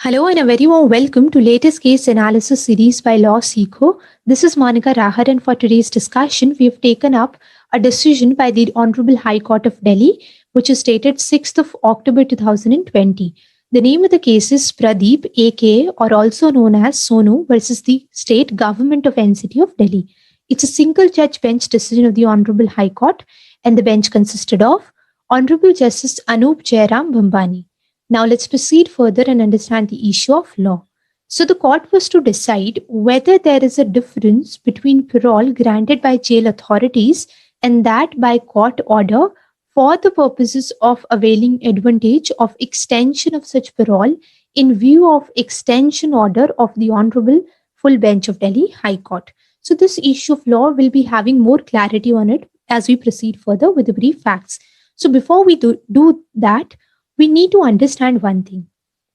Hello and a very warm welcome to latest case analysis series by Law Seco. This is Monica Rahar, and for today's discussion, we have taken up a decision by the Honorable High Court of Delhi, which is dated 6th of October 2020. The name of the case is Pradeep, aka or also known as Sonu versus the State Government of NCT of Delhi. It's a single judge bench decision of the Honorable High Court, and the bench consisted of Honorable Justice Anup Jairam Bhambani. Now let's proceed further and understand the issue of law. So the court was to decide whether there is a difference between parole granted by jail authorities and that by court order for the purposes of availing advantage of extension of such parole in view of extension order of the Honorable Full Bench of Delhi High Court. So this issue of law will be having more clarity on it as we proceed further with the brief facts. So before we do that, we need to understand one thing.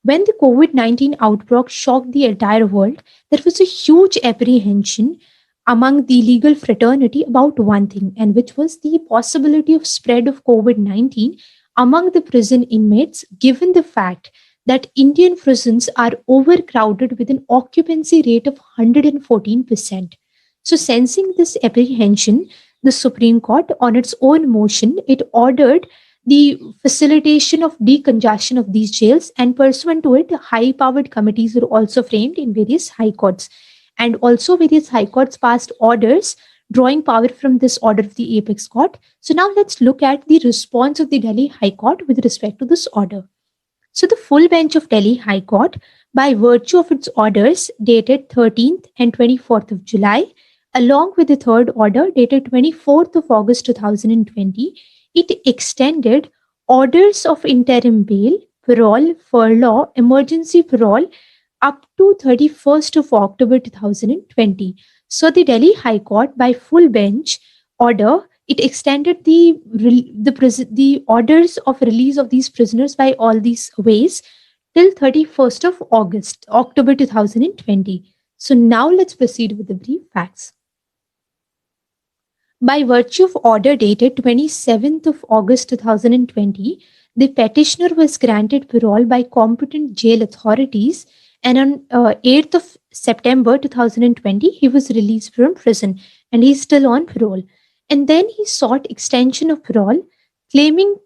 When the COVID-19 outbreak shocked the entire world, there was a huge apprehension among the legal fraternity about one thing, and which was the possibility of spread of COVID-19 among the prison inmates, given the fact that Indian prisons are overcrowded with an occupancy rate of 114%. So sensing this apprehension, the Supreme Court, on its own motion, it ordered the facilitation of decongestion of these jails, and pursuant to it, high-powered committees were also framed in various high courts. And also various high courts passed orders drawing power from this order of the apex court. So now let's look at the response of the Delhi High Court with respect to this order. So the full bench of Delhi High Court, by virtue of its orders dated 13th and 24th of July, along with the third order dated 24th of August 2020, it extended orders of interim bail, parole, furlough, emergency parole up to 31st of October 2020. So the Delhi High Court, by full bench order, it extended the orders of release of these prisoners by all these ways till 31st of October 2020. So now let's proceed with the brief facts. By virtue of order dated 27th of August 2020, the petitioner was granted parole by competent jail authorities, and on 8th of September 2020, he was released from prison and he's still on parole. And then he sought extension of parole, claiming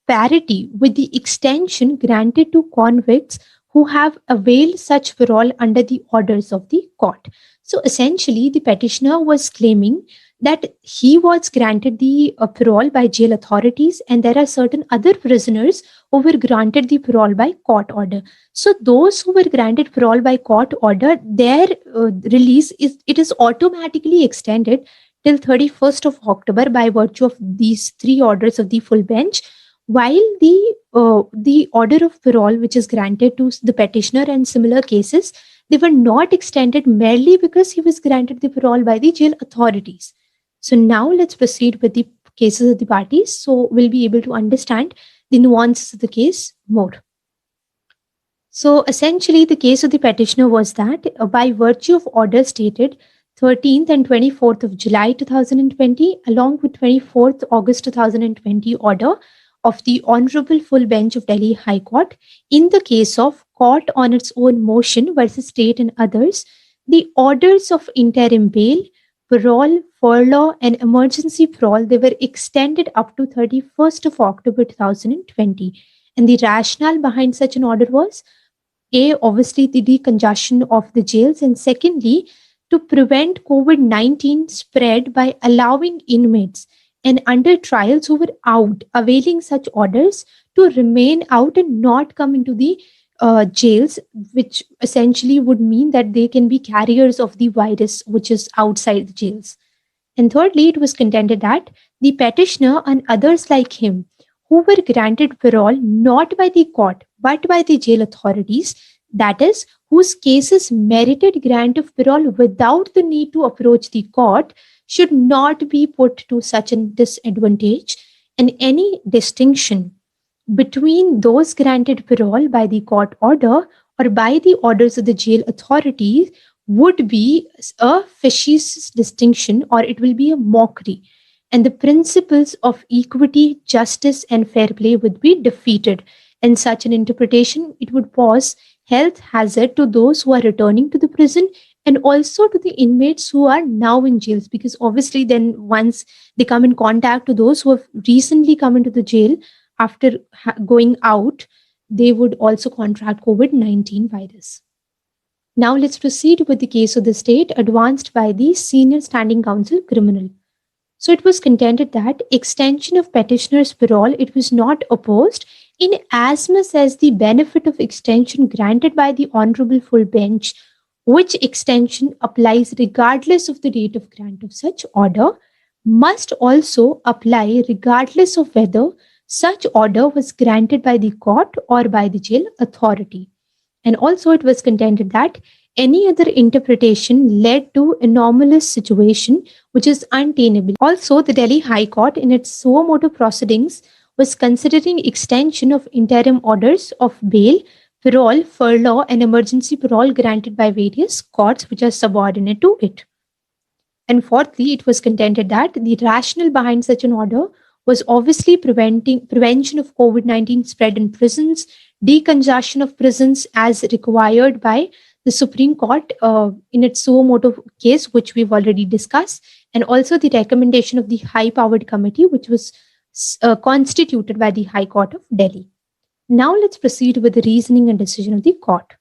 parity with the extension granted to convicts who have availed such parole under the orders of the court. So essentially, the petitioner was claiming that he was granted the parole by jail authorities, and there are certain other prisoners who were granted the parole by court order. So those who were granted parole by court order, their release is automatically extended till 31st of October by virtue of these three orders of the full bench, while the order of parole which is granted to the petitioner and similar cases, they were not extended merely because he was granted the parole by the jail authorities. So now let's proceed with the cases of the parties, so we'll be able to understand the nuances of the case more. So essentially, the case of the petitioner was that by virtue of orders dated 13th and 24th of July 2020, along with 24th August 2020 order of the Honorable Full Bench of Delhi High Court, in the case of court on its own motion versus state and others, the orders of interim bail, parole, furlough, and emergency parole, they were extended up to 31st of October 2020. And the rationale behind such an order was, A, obviously the decongestion of the jails, and secondly, to prevent COVID-19 spread by allowing inmates and under trials who were out availing such orders to remain out and not come into the jails, which essentially would mean that they can be carriers of the virus which is outside the jails. And thirdly, it was contended that the petitioner and others like him who were granted parole not by the court but by the jail authorities, that is, whose cases merited grant of parole without the need to approach the court, should not be put to such a disadvantage, and any distinction between those granted parole by the court order or by the orders of the jail authorities would be a facetious distinction, or it will be a mockery, and the principles of equity, justice, and fair play would be defeated. In such an interpretation, it would pose health hazard to those who are returning to the prison and also to the inmates who are now in jails, because obviously then once they come in contact to those who have recently come into the jail after going out, they would also contract COVID-19 virus. Now let's proceed with the case of the state advanced by the Senior Standing Counsel Criminal. So it was contended that extension of petitioner's parole, it was not opposed in as much as the benefit of extension granted by the Honorable Full Bench, which extension applies regardless of the date of grant of such order, must also apply regardless of whether such order was granted by the court or by the jail authority. And also it was contended that any other interpretation led to anomalous situation which is untenable. Also, the Delhi High Court in its suo motu proceedings was considering extension of interim orders of bail, parole, furlough and emergency parole granted by various courts which are subordinate to it. And fourthly, it was contended that the rationale behind such an order was obviously prevention of COVID-19 spread in prisons, decongestion of prisons as required by the Supreme Court in its suo motu case, which we've already discussed, and also the recommendation of the high-powered committee, which was constituted by the High Court of Delhi. Now let's proceed with the reasoning and decision of the court.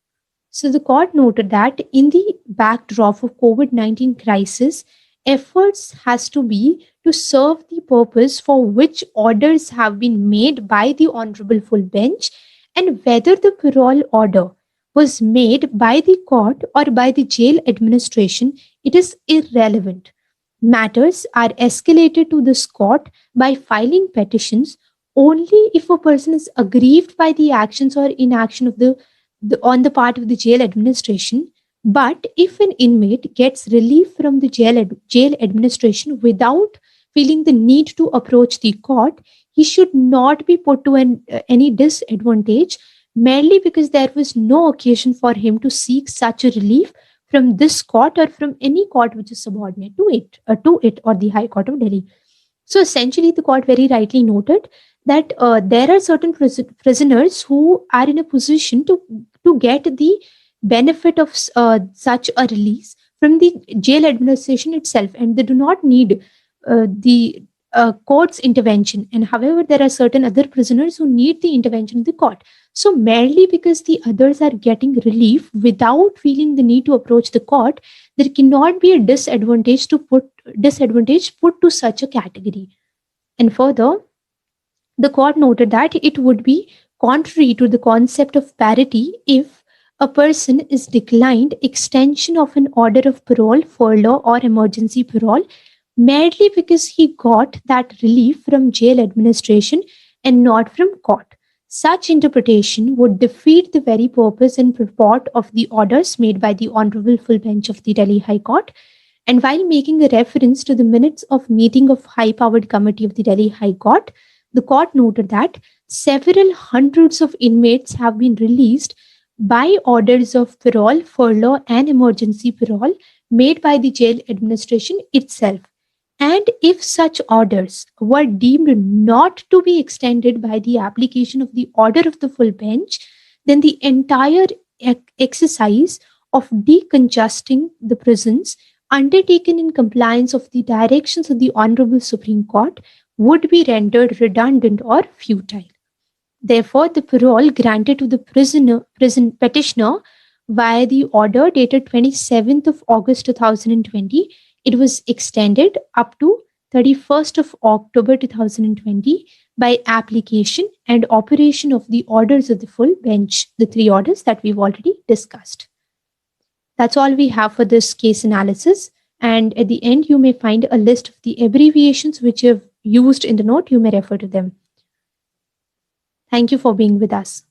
So the court noted that in the backdrop of COVID-19 crisis, efforts has to be to serve the purpose for which orders have been made by the Honorable Full Bench, and whether the parole order was made by the court or by the jail administration, it is irrelevant. Matters are escalated to this court by filing petitions only if a person is aggrieved by the actions or inaction of on the part of the jail administration. But if an inmate gets relief from the jail administration without feeling the need to approach the court, he should not be put to any disadvantage merely because there was no occasion for him to seek such a relief from this court or from any court which is subordinate to it or the High Court of Delhi. So essentially, the court very rightly noted that there are certain prisoners who are in a position to get the benefit of such a release from the jail administration itself, and they do not need the court's intervention. And however, there are certain other prisoners who need the intervention of the court. So merely because the others are getting relief without feeling the need to approach the court, there cannot be a disadvantage put to such a category. And further, the court noted that it would be contrary to the concept of parity if a person is declined extension of an order of parole, furlough, or emergency parole merely because he got that relief from jail administration and not from court. Such interpretation would defeat the very purpose and purport of the orders made by the Honorable Full Bench of the Delhi High Court. And while making a reference to the minutes of meeting of high-powered committee of the Delhi High Court, the court noted that several hundreds of inmates have been released by orders of parole, furlough, and emergency parole made by the jail administration itself. And if such orders were deemed not to be extended by the application of the order of the full bench, then the entire exercise of decongesting the prisons undertaken in compliance of the directions of the Honorable Supreme Court would be rendered redundant or futile. Therefore, the parole granted to the prison petitioner via the order dated 27th of August 2020, it was extended up to 31st of October 2020 by application and operation of the orders of the full bench, the three orders that we've already discussed. That's all we have for this case analysis. And at the end, you may find a list of the abbreviations which you've used in the note. You may refer to them. Thank you for being with us.